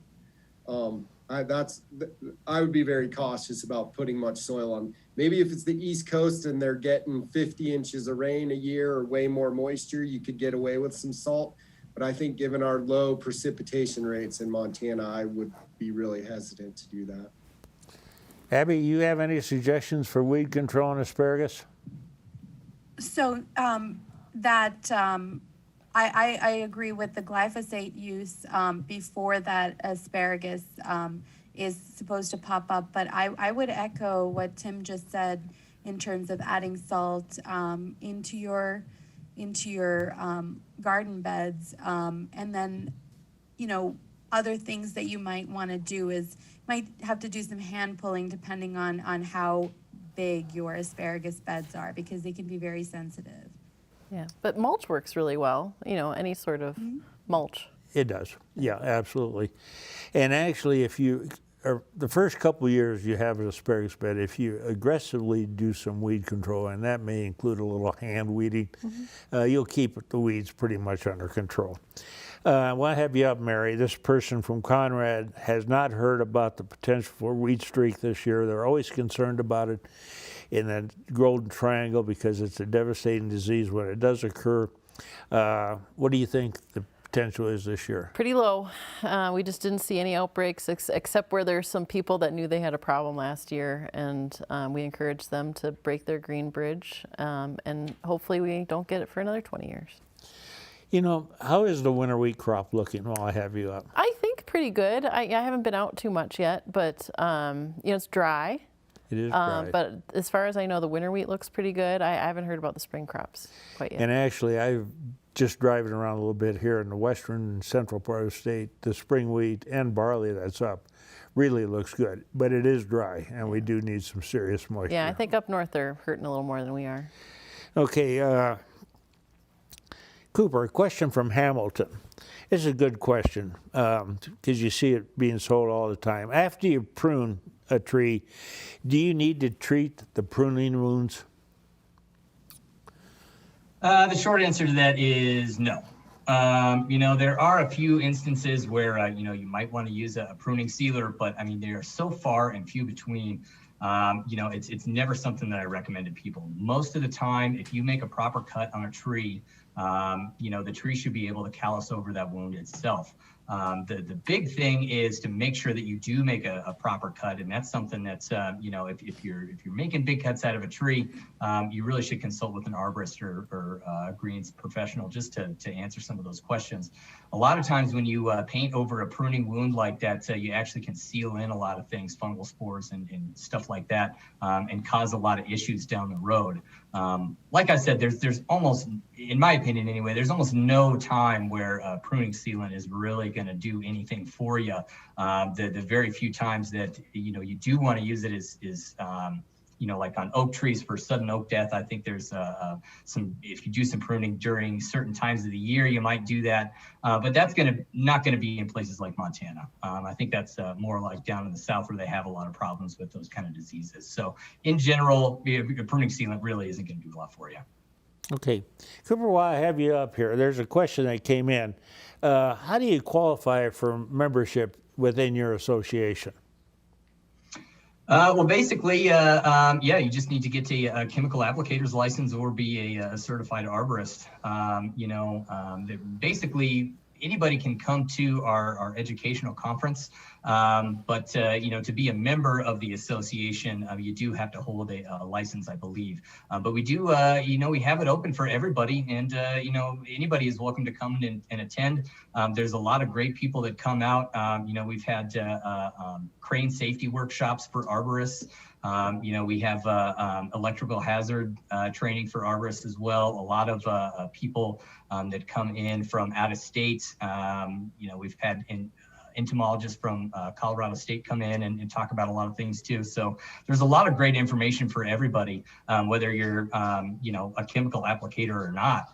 I would be very cautious about putting much soil on. Maybe if it's the East Coast and they're getting 50 inches of rain a year or way more moisture, you could get away with some salt. But I think given our low precipitation rates in Montana, I would be really hesitant to do that. Abby, you have any suggestions for weed control on asparagus? So I agree with the glyphosate use before that asparagus is supposed to pop up, but I would echo what Tim just said in terms of adding salt into your garden beds, and then, you know, other things that you might want to do is might have to do some hand pulling depending on how big your asparagus beds are, because they can be very sensitive. Yeah, but mulch works really well, you know, any sort of mulch. It does, yeah, absolutely. And actually, if you, the first couple of years you have an asparagus bed, if you aggressively do some weed control, and that may include a little hand weeding, you'll keep the weeds pretty much under control. I want to have you up, Mary. This person from Conrad has not heard about the potential for weed streak this year. They're always concerned about it in the Golden Triangle because it's a devastating disease when it does occur. What do you think the potential is this year? Pretty low. We just didn't see any outbreaks except where there's some people that knew they had a problem last year, and we encouraged them to break their green bridge, and hopefully we don't get it for another 20 years. You know, how is the winter wheat crop looking while I have you up? I think pretty good. I haven't been out too much yet, but you know, it's dry. It is dry. But as far as I know, the winter wheat looks pretty good. I haven't heard about the spring crops quite yet. And actually, I've just driving around a little bit here in the western and central part of the state. The spring wheat and barley that's up really looks good, but it is dry, and we do need some serious moisture. Yeah, I think up north they're hurting a little more than we are. Okay, Cooper, a question from Hamilton. This is a good question because you see it being sold all the time. After you prune a tree, do you need to treat the pruning wounds? The short answer to that is no. You know, there are a few instances where, you know, you might want to use a pruning sealer, but I mean, they are so far and few between. You know, it's never something that I recommend to people. Most of the time, if you make a proper cut on a tree, you know, the tree should be able to callus over that wound itself. The big thing is to make sure that you do make a proper cut, and that's something that's you know, if you're making big cuts out of a tree, you really should consult with an arborist or greens professional just to answer some of those questions. A lot of times when you paint over a pruning wound like that, you actually can seal in a lot of things, fungal spores and stuff like that, and cause a lot of issues down the road. Like I said, there's almost, in my opinion anyway, there's almost no time where pruning sealant is really going to do anything for you. The very few times that, you know, you do want to use it is like on oak trees for sudden oak death. I think there's if you do some pruning during certain times of the year, you might do that. But that's not going to be in places like Montana. I think that's more like down in the south where they have a lot of problems with those kind of diseases. So in general, a pruning sealant really isn't going to do a lot for you. Okay. Cooper, while I have you up here, there's a question that came in. How do you qualify for membership within your association? Well, basically, you just need to get a chemical applicator's license or be a certified arborist. Basically, anybody can come to our educational conference, but to be a member of the association, you do have to hold a license, I believe. But we do, we have it open for everybody, and anybody is welcome to come and attend. There's a lot of great people that come out. We've had crane safety workshops for arborists. We have electrical hazard training for arborists as well. A lot of people that come in from out of state. We've had entomologists from Colorado State come in and talk about a lot of things too. So there's a lot of great information for everybody, whether you're, a chemical applicator or not.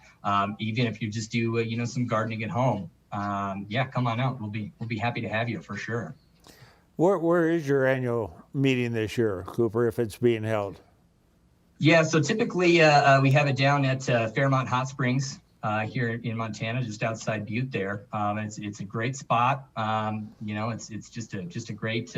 Even if you just do, some gardening at home. Come on out. We'll be happy to have you for sure. Where is your annual meeting this year, Cooper, if it's being held? Yeah, so typically we have it down at Fairmont Hot Springs here in Montana, just outside Butte there. It's a great spot. It's just a great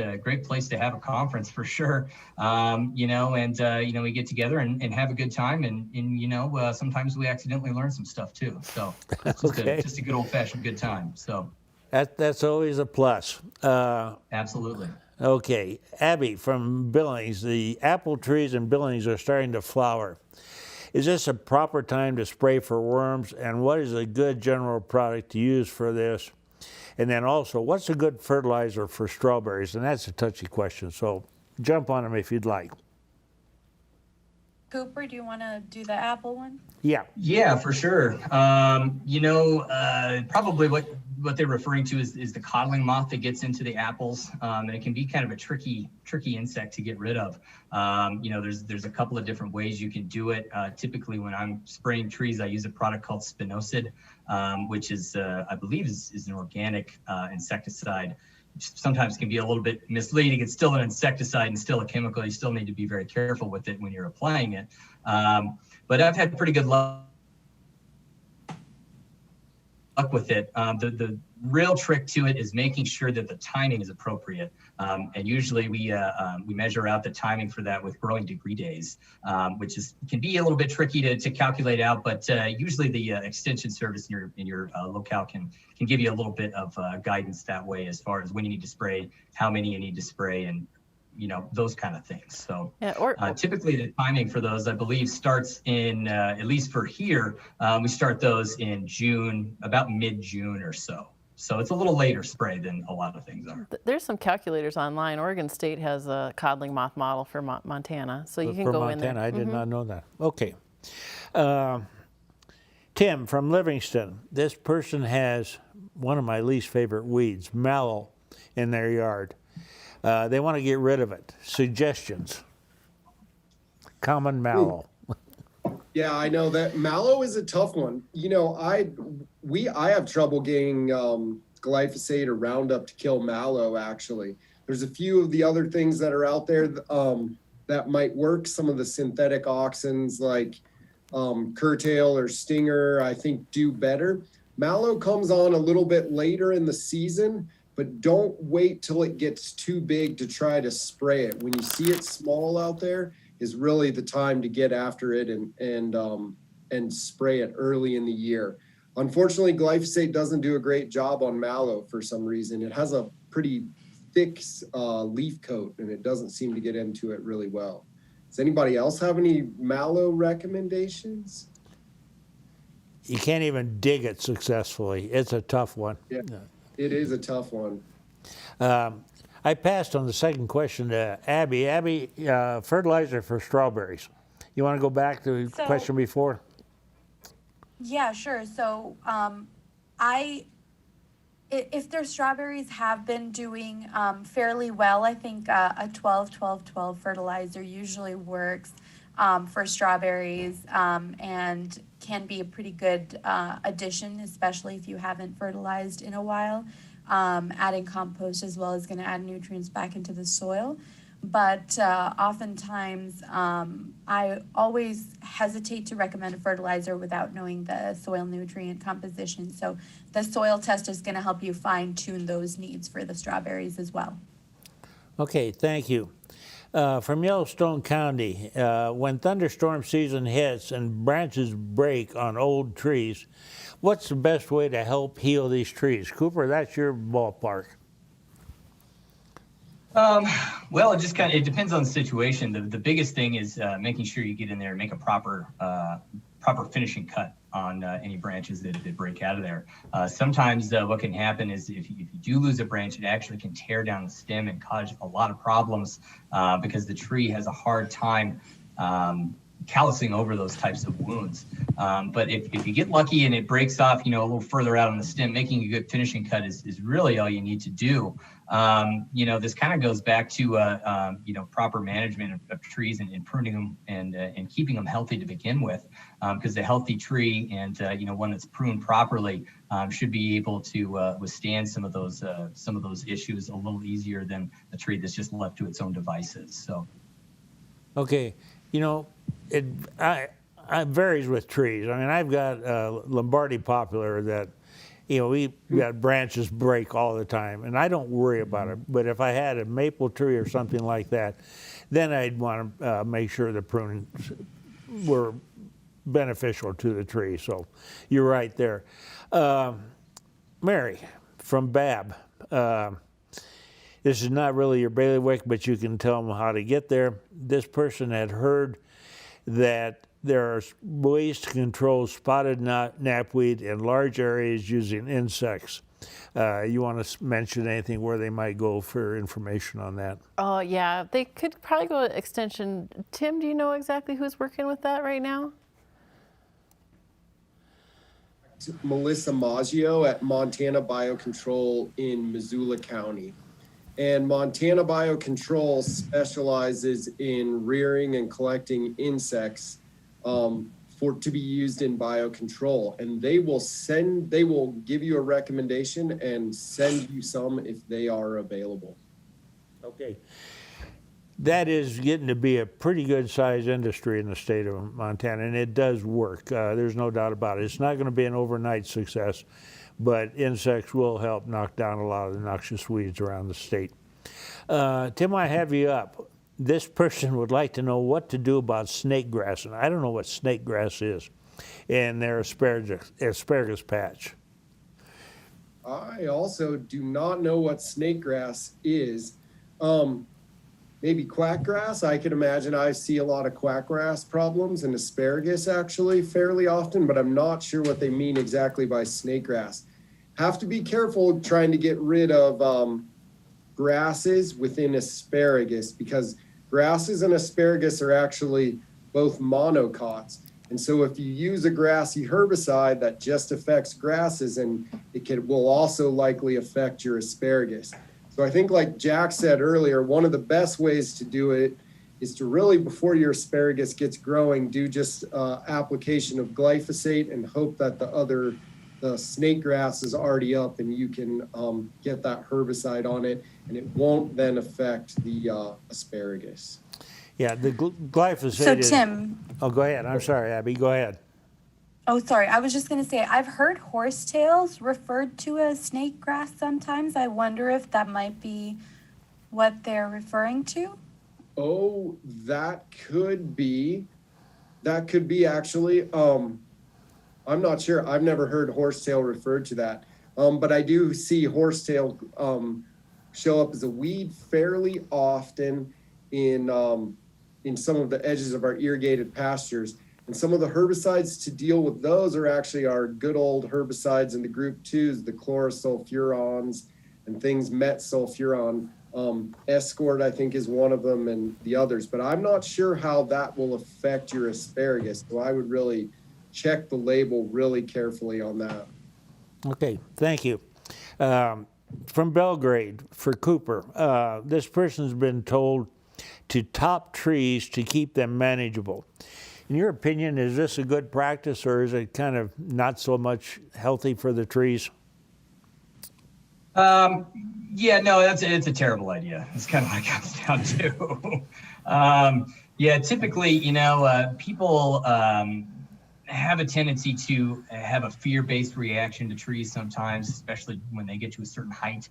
place to have a conference for sure. We get together and have a good time, and sometimes we accidentally learn some stuff too. So it's just a good old fashioned good time. So. That's always a plus. Absolutely. Okay, Abby from Billings, the apple trees in Billings are starting to flower. Is this a proper time to spray for worms, and what is a good general product to use for this? And then also, what's a good fertilizer for strawberries? And that's a touchy question, so jump on them if you'd like. Cooper, do you want to do the apple one? Yeah, for sure. Probably what they're referring to is the codling moth that gets into the apples, and it can be kind of a tricky insect to get rid of. There's a couple of different ways you can do it. Typically, when I'm spraying trees, I use a product called spinosad, which is I believe is an organic insecticide. Sometimes can be a little bit misleading. It's still an insecticide and still a chemical. You still need to be very careful with it when you're applying it. But I've had pretty good luck with it. The real trick to it is making sure that the timing is appropriate. And usually we measure out the timing for that with growing degree days, which can be a little bit tricky to calculate out. But usually the extension service in your locale can give you a little bit of guidance that way as far as when you need to spray, how many you need to spray, and those kind of things. So typically the timing for those, I believe, starts in, at least for here, we start those in June, about mid-June or so. So it's a little later spray than a lot of things are. There's some calculators online. Oregon State has a codling moth model for Montana, so you can go in there. I did not know that. Okay. Tim from Livingston. This person has one of my least favorite weeds, mallow, in their yard. They want to get rid of it. Suggestions? Common mallow. Yeah, I know that mallow is a tough one. I have trouble getting glyphosate or Roundup to kill mallow, actually. There's a few of the other things that are out there that might work. Some of the synthetic auxins like Curtail or Stinger, I think, do better. Mallow comes on a little bit later in the season, but don't wait till it gets too big to try to spray it. When you see it small out there is really the time to get after it and spray it early in the year. Unfortunately, glyphosate doesn't do a great job on mallow for some reason. It has a pretty thick leaf coat, and it doesn't seem to get into it really well. Does anybody else have any mallow recommendations? You can't even dig it successfully. It's a tough one. Yeah, it is a tough one. I passed on the second question to Abby. Abby, fertilizer for strawberries. You want to go back to the question before? Yeah, sure. So if their strawberries have been doing fairly well, I think a 12-12-12 fertilizer usually works for strawberries and can be a pretty good addition, especially if you haven't fertilized in a while. Adding compost as well is going to add nutrients back into the soil. But oftentimes, I always hesitate to recommend a fertilizer without knowing the soil nutrient composition. So the soil test is going to help you fine tune those needs for the strawberries as well. Okay, thank you. From Yellowstone County, when thunderstorm season hits and branches break on old trees, what's the best way to help heal these trees? Cooper, that's your ballpark. Well, it depends on the situation. The biggest thing is making sure you get in there and make a proper finishing cut on any branches that break out of there. Sometimes what can happen is if you do lose a branch, it actually can tear down the stem and cause a lot of problems because the tree has a hard time callousing over those types of wounds. But if you get lucky and it breaks off, a little further out on the stem, making a good finishing cut is really all you need to do. This kind of goes back to, proper management of trees and pruning them and keeping them healthy to begin with, because a healthy tree and, one that's pruned properly should be able to withstand some of those issues a little easier than a tree that's just left to its own devices. So. Okay, it varies with trees. I mean, I've got Lombardy poplar that, we got branches break all the time, and I don't worry about it. But if I had a maple tree or something like that, then I'd want to make sure the prunings were beneficial to the tree. So you're right there. Mary from Babb. This is not really your bailiwick, but you can tell them how to get there. This person had heard that there are ways to control spotted knapweed in large areas using insects. You want to mention anything where they might go for information on that? Oh, yeah. They could probably go to Extension. Tim, do you know exactly who's working with that right now? Melissa Maggio at Montana Biocontrol in Missoula County. And Montana Biocontrol specializes in rearing and collecting insects to be used in biocontrol. And they will give you a recommendation and send you some if they are available. Okay. That is getting to be a pretty good sized industry in the state of Montana, and it does work. There's no doubt about it. It's not going to be an overnight success, but insects will help knock down a lot of the noxious weeds around the state. Tim, I have you up. This person would like to know what to do about snake grass, and I don't know what snake grass is in their asparagus patch. I also do not know what snake grass is. Maybe quackgrass. I can imagine I see a lot of quackgrass problems in asparagus actually fairly often, but I'm not sure what they mean exactly by snake grass. Have to be careful trying to get rid of grasses within asparagus, because grasses and asparagus are actually both monocots. And so if you use a grassy herbicide that just affects grasses, and will also likely affect your asparagus. So I think, like Jack said earlier, one of the best ways to do it is to really, before your asparagus gets growing, do just application of glyphosate and hope that the snake grass is already up and you can get that herbicide on it, and it won't then affect the asparagus. Yeah, the glyphosate So Tim. Oh, go ahead. I'm sorry, Abby. Go ahead. Oh, sorry. I was just going to say, I've heard horsetails referred to as snake grass sometimes. I wonder if that might be what they're referring to. Oh, that could be actually. I'm not sure. I've never heard horsetail referred to that. But I do see horsetail show up as a weed fairly often in some of the edges of our irrigated pastures. And some of the herbicides to deal with those are actually our good old herbicides in the group 2s, the chlorosulfurons and things, metsulfuron. Escort, I think, is one of them, and the others. But I'm not sure how that will affect your asparagus. So I would really check the label really carefully on that. Okay, thank you. From Belgrade for Cooper, this person's been told to top trees to keep them manageable. In your opinion, is this a good practice, or is it kind of not so much healthy for the trees? Yeah, no, it's a terrible idea. It's kind of what it comes down to. Yeah, typically, people have a tendency to have a fear-based reaction to trees sometimes, especially when they get to a certain height.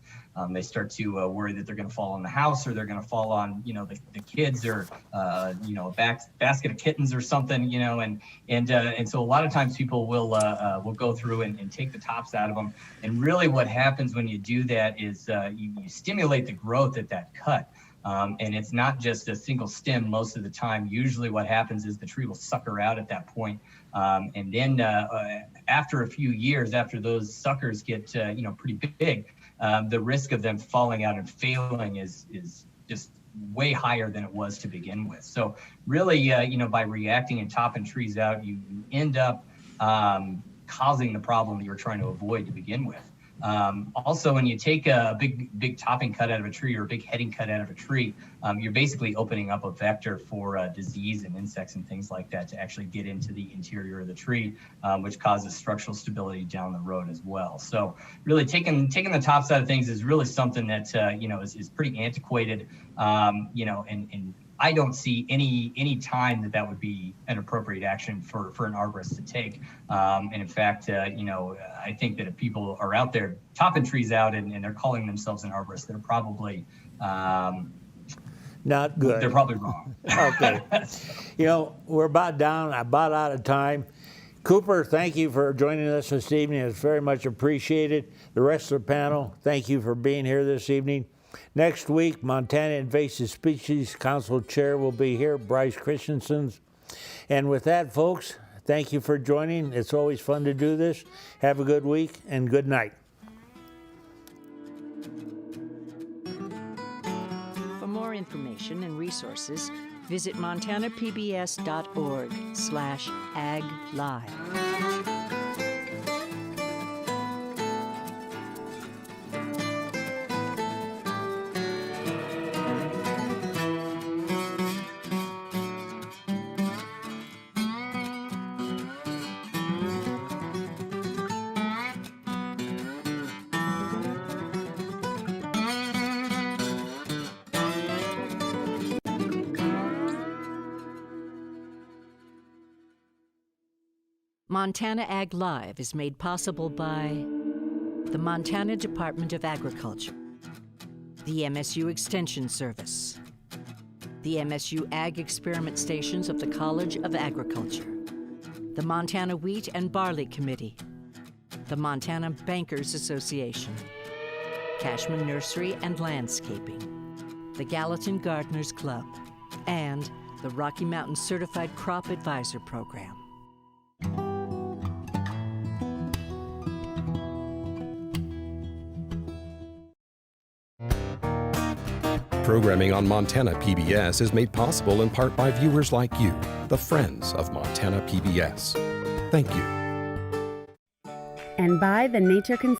They start to worry that they're going to fall on the house, or they're going to fall on, the kids, or a basket of kittens or something, and so a lot of times people will go through and take the tops out of them. And really, what happens when you do that is you stimulate the growth at that cut. And it's not just a single stem most of the time. Usually what happens is the tree will sucker out at that point. And then after a few years, after those suckers get pretty big, the risk of them falling out and failing is just way higher than it was to begin with. So really, by reacting and topping trees out, you end up causing the problem that you were trying to avoid to begin with. Also, when you take a big topping cut out of a tree, or a big heading cut out of a tree, you're basically opening up a vector for disease and insects and things like that to actually get into the interior of the tree, which causes structural stability down the road as well. So really taking the top side of things is really something that, is pretty antiquated, and I don't see any time that would be an appropriate action for an arborist to take. And in fact, I think that if people are out there topping trees out and they're calling themselves an arborist, they're probably not good. They're probably wrong. Okay. We're about out of time. Cooper, thank you for joining us this evening. It's very much appreciated. The rest of the panel, thank you for being here this evening. Next week, Montana Invasive Species Council Chair will be here, Bryce Christensen. And with that, folks, thank you for joining. It's always fun to do this. Have a good week and good night. For more information and resources, visit montanapbs.org/aglive. Montana Ag Live is made possible by the Montana Department of Agriculture, the MSU Extension Service, the MSU Ag Experiment Stations of the College of Agriculture, the Montana Wheat and Barley Committee, the Montana Bankers Association, Cashman Nursery and Landscaping, the Gallatin Gardeners Club, and the Rocky Mountain Certified Crop Advisor Program. Programming on Montana PBS is made possible in part by viewers like you, the friends of Montana PBS. Thank you. And by the Nature Conservancy.